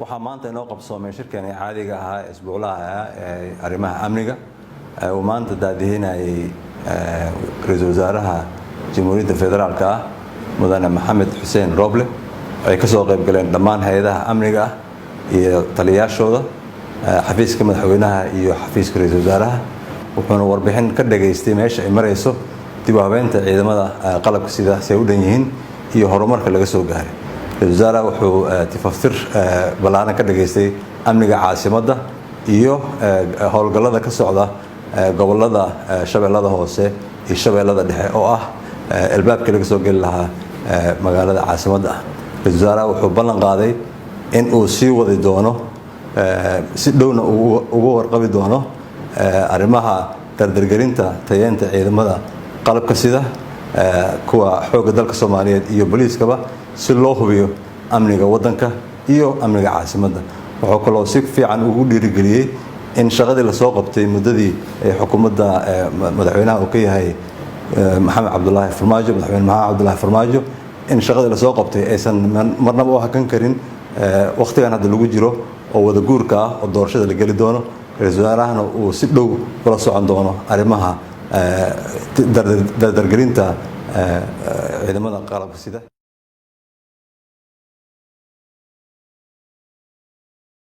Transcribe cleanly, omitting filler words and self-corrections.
waxaa maanta inoo qabsoomay shirkani caadiga ahaa isbuuclaha ah ee arrimaha amniga uu maanta daadihinayay ra'iisul wasaaraha Jamhuuriyadda Federaalka ah mudane Maxamed Xuseen Roble ay ka soo qayb galeen dhammaan hay'adaha amniga iyo taliyaashooda xafiiska madaxweynaha iyo xafiiska ra'iisul wasaaraha wuxuuna warbixin ka dhageystay meesha ay marayso dib u habeynta ciidamada qalabka sida ay u dhan yihiin iyo horumarka laga soo gaaray wasaaraha wuxuu tifaftir balaaran ka dhageystay amniga caasimadda iyo howlgallada ka socda gobolada shabeellada hoose iyo shabeellada dhexe oo ah albaabka laga soo gali lahaa magaalada caasimadda wasaaraha wuxuu ballan qaaday in uu sii wadi doono si dhowna ugu warqabi doono arrimaha dardargelinta tayeenta ciidamada qalabka sida kuwa xoogga dalka Soomaaliyeed iyo booliiskaba si loo hubiyo amniga wadanka iyo amniga caasimadda wuxuu kaloo si fiican ugu dhiirigeliyay in shaqadii la soo qabtay muddadii ay xukuumadda madaxweynaha uu ka yahay Maxamed Cabdullaahi Farmaajo in shaqadii la soo qabtay aysan marnaba u hakan karin waqtigan hadda lagu jiro oo wada guurka ah oo doorashada la gali doono ra'iisul wasaarahana uu si dhow ula socon doono arrimaha dardargelinta ciidamada qalabka sida